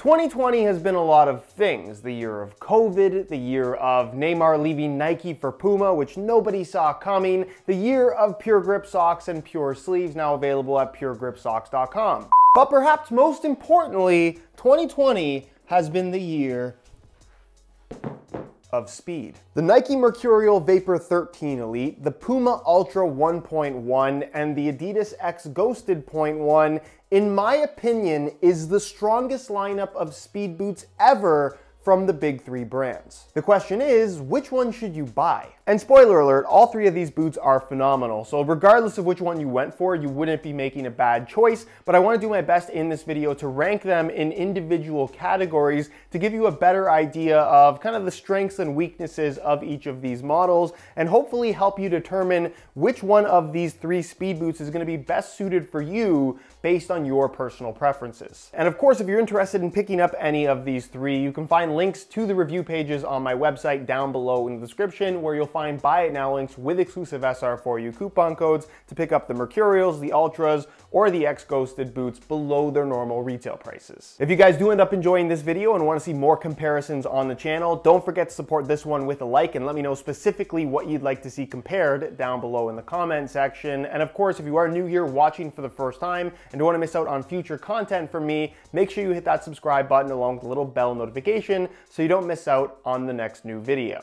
2020 has been a lot of things. The year of COVID, the year of Neymar leaving Nike for Puma, which nobody saw coming, the year of Pure Grip socks and Pure sleeves, now available at puregripsocks.com. But perhaps most importantly, 2020 has been the year of speed. The Nike Mercurial Vapor 13 Elite, the Puma Ultra 1.1, and the Adidas X Ghosted.1, in my opinion, is the strongest lineup of speed boots ever from the big three brands. The question is, which one should you buy? And spoiler alert, all three of these boots are phenomenal, so regardless of which one you went for, you wouldn't be making a bad choice, but I want to do my best in this video to rank them in individual categories to give you a better idea of kind of the strengths and weaknesses of each of these models, and hopefully help you determine which one of these three speed boots is going to be best suited for you based on your personal preferences. And of course, if you're interested in picking up any of these three, you can find links to the review pages on my website down below in the description, where you'll find buy it now links with exclusive SR4U coupon codes to pick up the Mercurials, the Ultras, or the X Ghosted boots below their normal retail prices. If you guys do end up enjoying this video and want to see more comparisons on the channel, don't forget to support this one with a like and let me know specifically what you'd like to see compared down below in the comment section. And of course, if you are new here watching for the first time and don't want to miss out on future content from me, make sure you hit that subscribe button along with the little bell notification so you don't miss out on the next new video.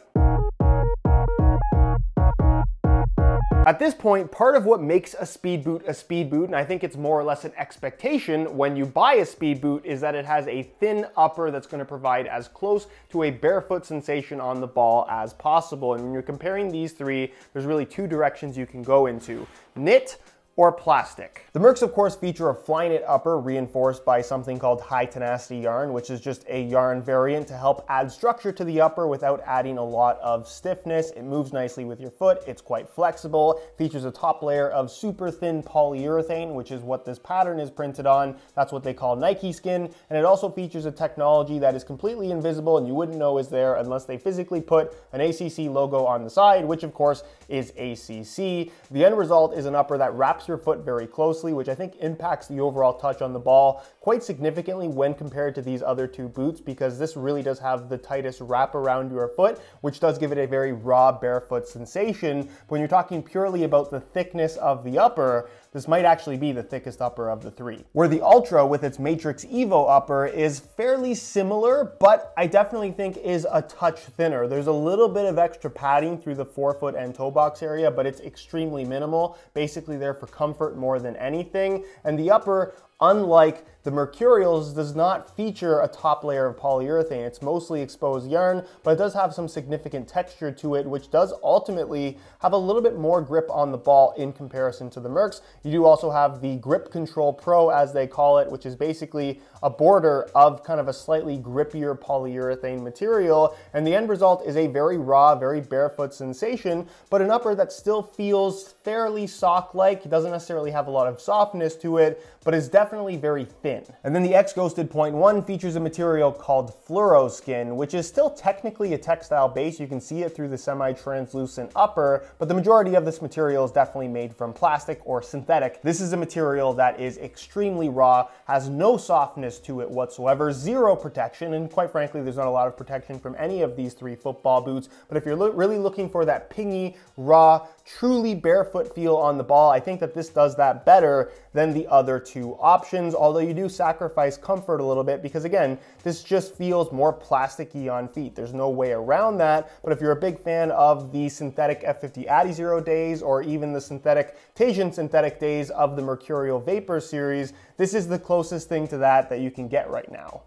At this point, part of what makes a speed boot, and I think it's more or less an expectation when you buy a speed boot, is that it has a thin upper that's going to provide as close to a barefoot sensation on the ball as possible. And when you're comparing these three, there's really two directions you can go into: knit or plastic. The Mercs, of course, feature a Flyknit upper reinforced by something called high tenacity yarn, which is just a yarn variant to help add structure to the upper without adding a lot of stiffness. It moves nicely with your foot, it's quite flexible, features a top layer of super thin polyurethane, which is what this pattern is printed on. That's what they call Nike skin, and it also features a technology that is completely invisible and you wouldn't know is there unless they physically put an ACC logo on the side, which of course is ACC. The end result is an upper that wraps your foot very closely, which I think impacts the overall touch on the ball quite significantly when compared to these other two boots, because this really does have the tightest wrap around your foot, which does give it a very raw barefoot sensation. But when you're talking purely about the thickness of the upper, this might actually be the thickest upper of the three. Where the Ultra with its Matrix Evo upper is fairly similar, but I definitely think is a touch thinner. There's a little bit of extra padding through the forefoot and toe box area, but it's extremely minimal, basically there for comfort more than anything. And the upper, unlike the Mercurials, does not feature a top layer of polyurethane. It's mostly exposed yarn, but it does have some significant texture to it, which does ultimately have a little bit more grip on the ball in comparison to the Mercs. You do also have the Grip Control Pro, as they call it, which is basically a border of kind of a slightly grippier polyurethane material, and the end result is a very raw, very barefoot sensation, but an upper that still feels fairly sock-like. It doesn't necessarily have a lot of softness to it, but is definitely very thin. And then the X Ghosted.1 features a material called Fluoroskin, which is still technically a textile base. You can see it through the semi-translucent upper, but the majority of this material is definitely made from plastic or synthetic. This is a material that is extremely raw, has no softness to it whatsoever, zero protection, and quite frankly, there's not a lot of protection from any of these three football boots. But if you're really looking for that pingy, raw, truly barefoot feel on the ball, I think that this does that better than the other two options, although you do sacrifice comfort a little bit because, again, this just feels more plasticky on feet. There's no way around that. But if you're a big fan of the synthetic F50 Adizero days or even the synthetic Tajin synthetic days of the Mercurial Vapor series, this is the closest thing to that you can get right now.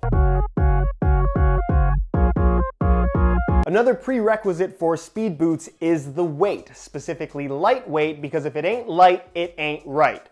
Another prerequisite for speed boots is the weight, specifically lightweight, because if it ain't light, it ain't right.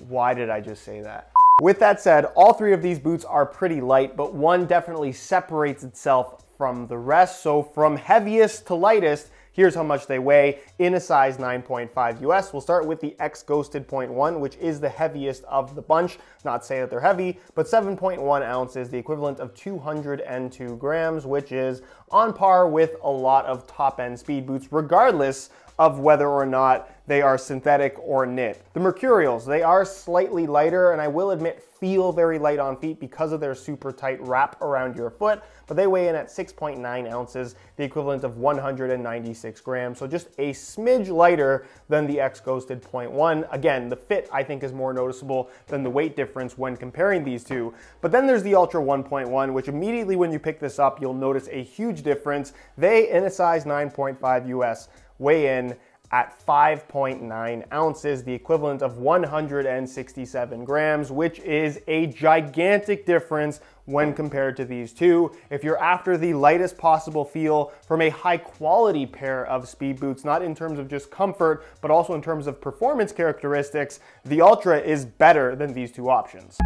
Why did I just say that? With that said, all three of these boots are pretty light, but one definitely separates itself from the rest. So from heaviest to lightest, here's how much they weigh in a size 9.5 US. We'll start with the X Ghosted.1, which is the heaviest of the bunch. Not say that they're heavy, but 7.1 ounces, the equivalent of 202 grams, which is on par with a lot of top-end speed boots, regardless of whether or not they are synthetic or knit. The Mercurials, they are slightly lighter, and I will admit feel very light on feet because of their super tight wrap around your foot, but they weigh in at 6.9 ounces, the equivalent of 196 grams, so just a smidge lighter than the X Ghosted.1. Again, the fit I think is more noticeable than the weight difference when comparing these two. But then there's the Ultra 1.1, which immediately when you pick this up, you'll notice a huge difference. They, in a size 9.5 US, weigh in at 5.9 ounces, the equivalent of 167 grams, which is a gigantic difference when compared to these two. If you're after the lightest possible feel from a high quality pair of speed boots, not in terms of just comfort, but also in terms of performance characteristics, the Ultra is better than these two options.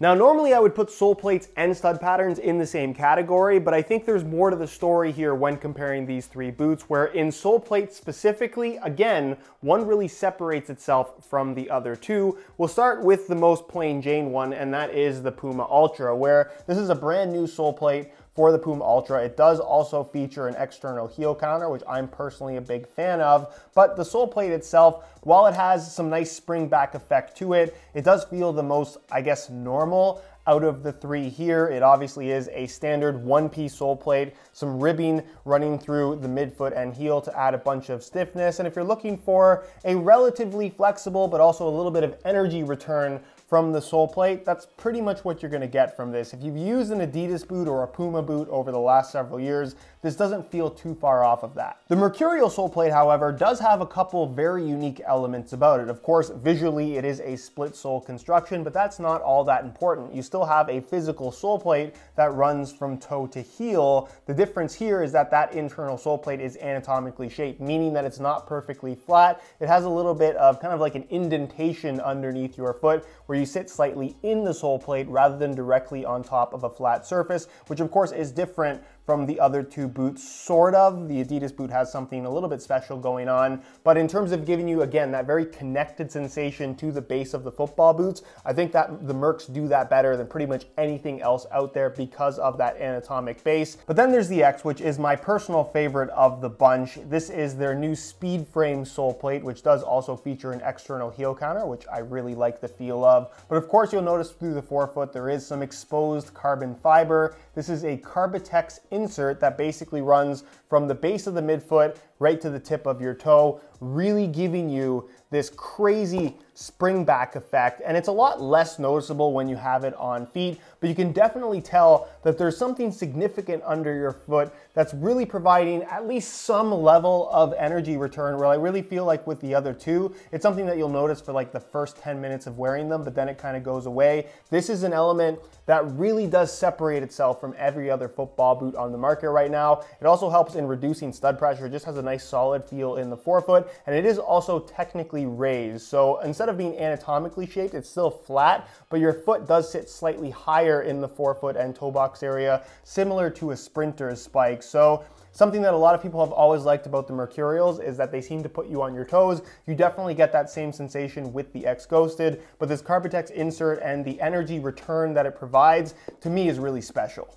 Now, normally I would put sole plates and stud patterns in the same category, but I think there's more to the story here when comparing these three boots, where in sole plates specifically, again, one really separates itself from the other two. We'll start with the most plain Jane one, and that is the Puma Ultra, where this is a brand new sole plate for the Puma Ultra. It does also feature an external heel counter, which I'm personally a big fan of, but the sole plate itself, while it has some nice spring back effect to it, it does feel the most, I guess, normal out of the three here. It obviously is a standard one-piece sole plate, some ribbing running through the midfoot and heel to add a bunch of stiffness. And if you're looking for a relatively flexible, but also a little bit of energy return from the sole plate, that's pretty much what you're gonna get from this. If you've used an Adidas boot or a Puma boot over the last several years, this doesn't feel too far off of that. The Mercurial sole plate, however, does have a couple very unique elements about it. Of course, visually it is a split sole construction, but that's not all that important. You still have a physical sole plate that runs from toe to heel. The difference here is that that internal sole plate is anatomically shaped, meaning that it's not perfectly flat. It has a little bit of kind of like an indentation underneath your foot where you sit slightly in the sole plate rather than directly on top of a flat surface, which of course is different from the other two boots, sort of. The Adidas boot has something a little bit special going on, but in terms of giving you, again, that very connected sensation to the base of the football boots, I think that the Mercs do that better than pretty much anything else out there because of that anatomic base. But then there's the X, which is my personal favorite of the bunch. This is their new speed frame sole plate, which does also feature an external heel counter, which I really like the feel of. But of course, you'll notice through the forefoot, there is some exposed carbon fiber. This is a Carbitex insert that basically runs from the base of the midfoot right to the tip of your toe, really giving you this crazy spring back effect. And it's a lot less noticeable when you have it on feet, but you can definitely tell that there's something significant under your foot that's really providing at least some level of energy return, where I really feel like with the other two, it's something that you'll notice for like the first 10 minutes of wearing them, but then it kind of goes away. This is an element that really does separate itself from every other football boot on the market right now. It also helps in reducing stud pressure. It just has a nice solid feel in the forefoot, and it is also technically raised. So instead of being anatomically shaped, it's still flat, but your foot does sit slightly higher in the forefoot and toe box area, similar to a sprinter's spike. So something that a lot of people have always liked about the Mercurials is that they seem to put you on your toes. You definitely get that same sensation with the X Ghosted, but this Carbitex insert and the energy return that it provides, to me, is really special.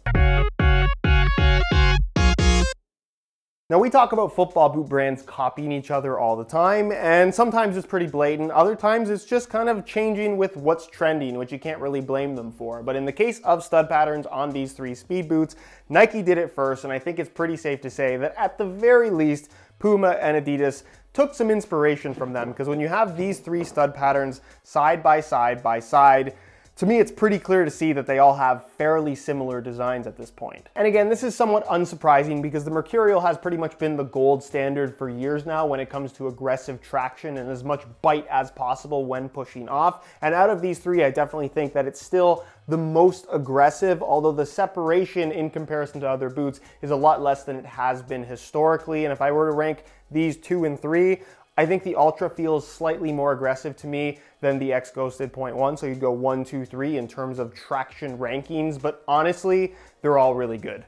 Now, we talk about football boot brands copying each other all the time, and sometimes it's pretty blatant. Other times it's just kind of changing with what's trending, which you can't really blame them for. But in the case of stud patterns on these three speed boots, Nike did it first, and I think it's pretty safe to say that at the very least, Puma and Adidas took some inspiration from them, because when you have these three stud patterns side by side, to me, it's pretty clear to see that they all have fairly similar designs at this point. And again, this is somewhat unsurprising because the Mercurial has pretty much been the gold standard for years now when it comes to aggressive traction and as much bite as possible when pushing off. And out of these three, I definitely think that it's still the most aggressive, although the separation in comparison to other boots is a lot less than it has been historically. And if I were to rank these 2 and 3, I think the Ultra feels slightly more aggressive to me than the X Ghosted.1, so you'd go 1, 2, 3 in terms of traction rankings, but honestly, they're all really good.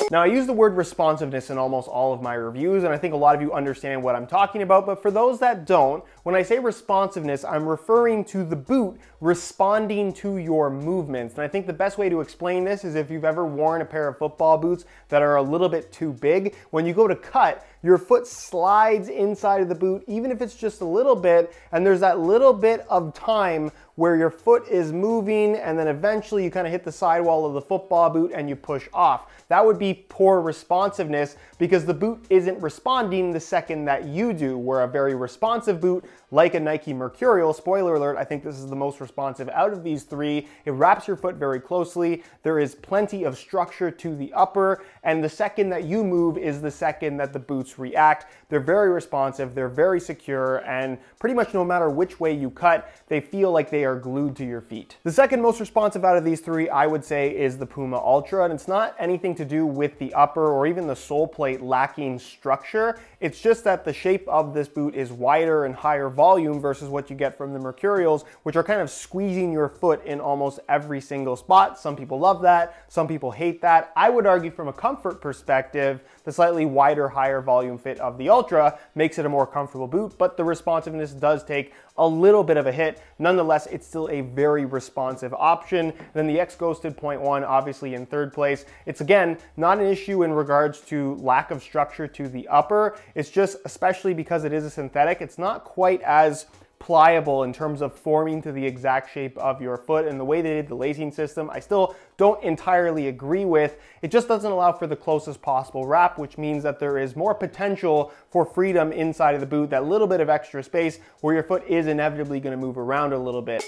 Now, I use the word responsiveness in almost all of my reviews, and I think a lot of you understand what I'm talking about, but for those that don't, When I say responsiveness, I'm referring to the boot responding to your movements. And I think the best way to explain this is if you've ever worn a pair of football boots that are a little bit too big. When you go to cut, your foot slides inside of the boot, even if it's just a little bit, and there's that little bit of time where your foot is moving and then eventually you kind of hit the sidewall of the football boot and you push off. That would be poor responsiveness because the boot isn't responding the second that you do, where a very responsive boot like a Nike Mercurial, spoiler alert, I think this is the most responsive out of these three. It wraps your foot very closely. There is plenty of structure to the upper, and the second that you move is the second that the boots react. They're very responsive, they're very secure, and pretty much no matter which way you cut, they feel like they are glued to your feet. The second most responsive out of these three, I would say, is the Puma Ultra, and it's not anything to do with the upper or even the sole plate lacking structure. It's just that the shape of this boot is wider and higher volume versus what you get from the Mercurials, which are kind of squeezing your foot in almost every single spot. Some people love that, some people hate that. I would argue from a comfort perspective, the slightly wider, higher volume fit of the Ultra makes it a more comfortable boot, but the responsiveness does take a little bit of a hit. Nonetheless, it's still a very responsive option. Then the X Ghosted.1, obviously in third place. It's again, not an issue in regards to lack of structure to the upper. It's just, especially because it is a synthetic, it's not quite as pliable in terms of forming to the exact shape of your foot, and the way they did the lacing system, I still don't entirely agree with. It just doesn't allow for the closest possible wrap, which means that there is more potential for freedom inside of the boot, that little bit of extra space where your foot is inevitably going to move around a little bit.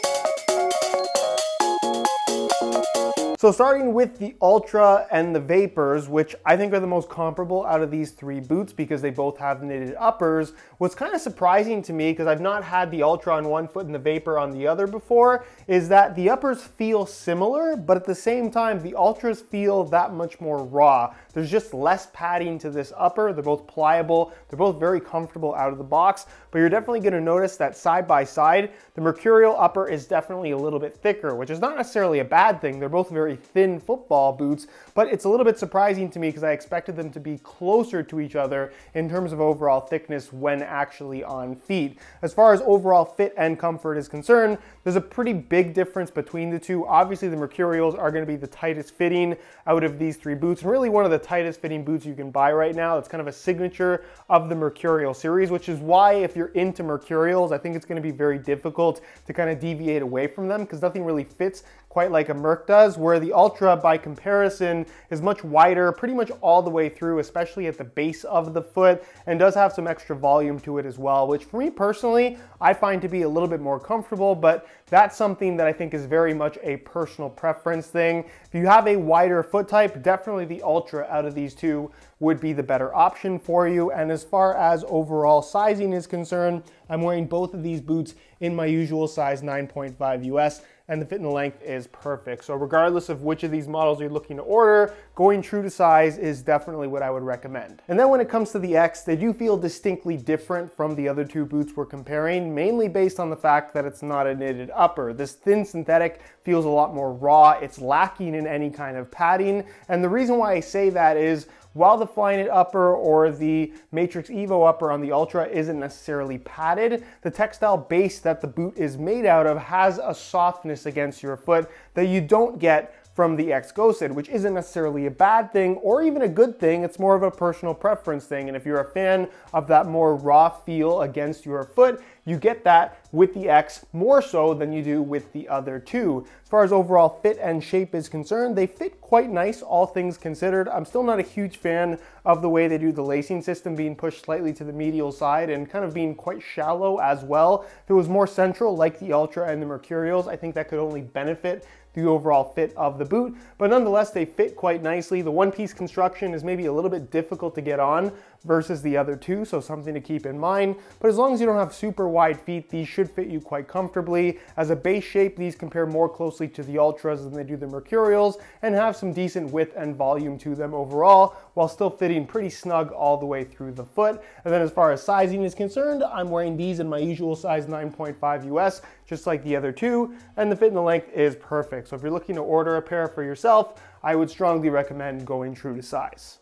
So starting with the Ultra and the Vapors, which I think are the most comparable out of these three boots because they both have knitted uppers, what's kind of surprising to me, because I've not had the Ultra on one foot and the Vapor on the other before, is that the uppers feel similar, but at the same time, the Ultras feel that much more raw. There's just less padding to this upper. They're both pliable. They're both very comfortable out of the box, but you're definitely going to notice that side by side, the Mercurial upper is definitely a little bit thicker, which is not necessarily a bad thing. They're both very thin football boots, but it's a little bit surprising to me because I expected them to be closer to each other in terms of overall thickness when actually on feet. As far as overall fit and comfort is concerned, there's a pretty big difference between the two. Obviously, the Mercurials are going to be the tightest fitting out of these three boots, and really one of the tightest fitting boots you can buy right now. It's kind of a signature of the Mercurial series, which is why if you're into Mercurials, I think it's going to be very difficult to kind of deviate away from them because nothing really fits quite like a Merc does, where the Ultra by comparison is much wider pretty much all the way through, especially at the base of the foot, and does have some extra volume to it as well, which for me personally, I find to be a little bit more comfortable, but that's something that I think is very much a personal preference thing. If you have a wider foot type, definitely the Ultra out of these two would be the better option for you. And as far as overall sizing is concerned, I'm wearing both of these boots in my usual size 9.5 US, and the fit and the length is perfect. So regardless of which of these models you're looking to order, going true to size is definitely what I would recommend. And then when it comes to the X, they do feel distinctly different from the other two boots we're comparing, mainly based on the fact that it's not a knitted upper. This thin synthetic feels a lot more raw. It's lacking in any kind of padding. And the reason why I say that is, while the Flyknit upper or the Matrix Evo upper on the Ultra isn't necessarily padded, the textile base that the boot is made out of has a softness against your foot that you don't get from the X Ghosted, which isn't necessarily a bad thing or even a good thing. It's more of a personal preference thing. And if you're a fan of that more raw feel against your foot, you get that with the X more so than you do with the other two. As far as overall fit and shape is concerned, they fit quite nice, all things considered. I'm still not a huge fan of the way they do the lacing system being pushed slightly to the medial side and kind of being quite shallow as well. If it was more central like the Ultra and the Mercurials, I think that could only benefit the overall fit of the boot, but nonetheless they fit quite nicely. The one-piece construction is maybe a little bit difficult to get on versus the other two, so something to keep in mind. But as long as you don't have super wide feet, these should fit you quite comfortably. As a base shape, these compare more closely to the Ultras than they do the Mercurials and have some decent width and volume to them overall, while still fitting pretty snug all the way through the foot. And then as far as sizing is concerned, I'm wearing these in my usual size 9.5 US, just like the other two, and the fit and the length is perfect. So if you're looking to order a pair for yourself, I would strongly recommend going true to size.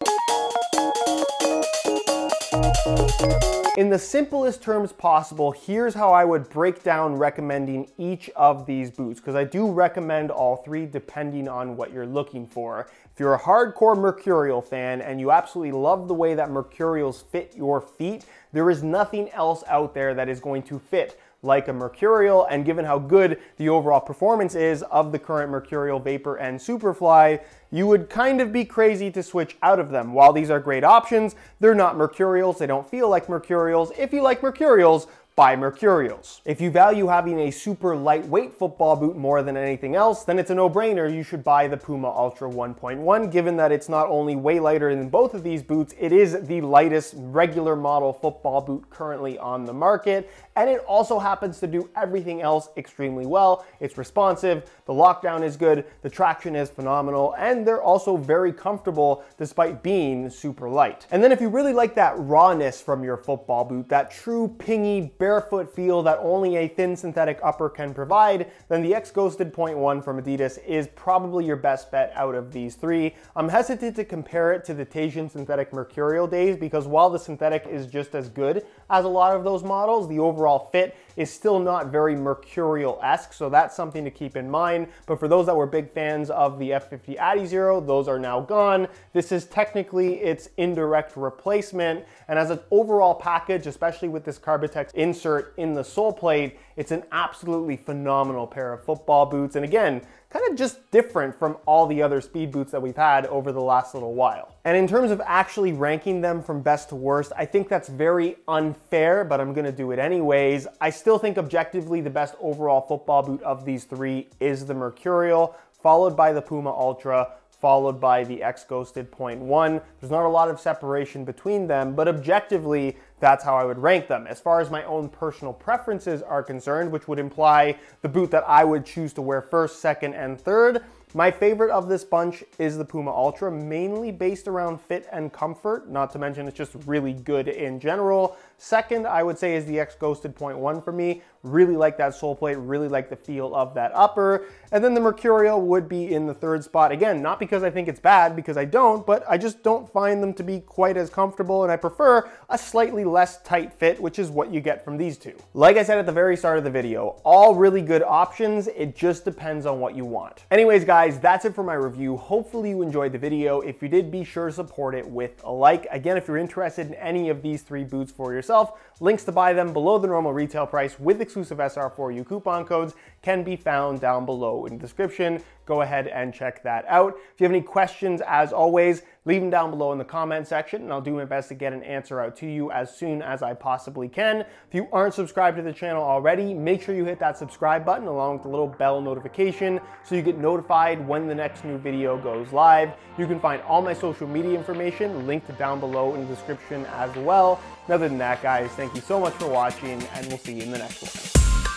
In the simplest terms possible, here's how I would break down recommending each of these boots, because I do recommend all three depending on what you're looking for. If you're a hardcore Mercurial fan and you absolutely love the way that Mercurials fit your feet, there is nothing else out there that is going to fit like a Mercurial, and given how good the overall performance is of the current Mercurial Vapor and Superfly, you would kind of be crazy to switch out of them. While these are great options, they're not Mercurials, they don't feel like Mercurials. If you like Mercurials, buy Mercurials. If you value having a super lightweight football boot more than anything else, then it's a no-brainer. You should buy the Puma Ultra 1.1, given that it's not only way lighter than both of these boots, it is the lightest regular model football boot currently on the market, and it also happens to do everything else extremely well. It's responsive, the lockdown is good, the traction is phenomenal, and they're also very comfortable despite being super light. And then if you really like that rawness from your football boot, that true pingy, barefoot feel that only a thin synthetic upper can provide, then the X Ghosted.1 from Adidas is probably your best bet out of these three. I'm hesitant to compare it to the Tajin synthetic Mercurial days, because while the synthetic is just as good as a lot of those models, the overall fit is still not very Mercurial-esque, so that's something to keep in mind. But for those that were big fans of the F50 Adizero, those are now gone. This is technically its indirect replacement, and as an overall package, especially with this Carbitex insert in the sole plate, it's an absolutely phenomenal pair of football boots, and again, kind of just different from all the other speed boots that we've had over the last little while. And in terms of actually ranking them from best to worst, I think that's very unfair, but I'm gonna do it anyways. I still think objectively the best overall football boot of these three is the Mercurial, followed by the Puma Ultra, followed by the X Ghosted.1. There's not a lot of separation between them, but objectively, that's how I would rank them. As far as my own personal preferences are concerned, which would imply the boot that I would choose to wear first, second, and third, my favorite of this bunch is the Puma Ultra, mainly based around fit and comfort, not to mention it's just really good in general. Second, I would say, is the X Ghosted.1 for me. Really like that sole plate, really like the feel of that upper. And then the Mercurial would be in the third spot. Again, not because I think it's bad, because I don't, but I just don't find them to be quite as comfortable, and I prefer a slightly less tight fit, which is what you get from these two. Like I said at the very start of the video, all really good options, it just depends on what you want. Anyways, guys, that's it for my review. Hopefully you enjoyed the video. If you did, be sure to support it with a like. Again, if you're interested in any of these three boots for yourself, links to buy them below the normal retail price with exclusive SR4U coupon codes can be found down below in the description. Go ahead and check that out. If you have any questions, as always, leave them down below in the comment section, and I'll do my best to get an answer out to you as soon as I possibly can. If you aren't subscribed to the channel already, make sure you hit that subscribe button along with the little bell notification so you get notified when the next new video goes live. You can find all my social media information linked down below in the description as well. And other than that, guys, thank you so much for watching, and we'll see you in the next one.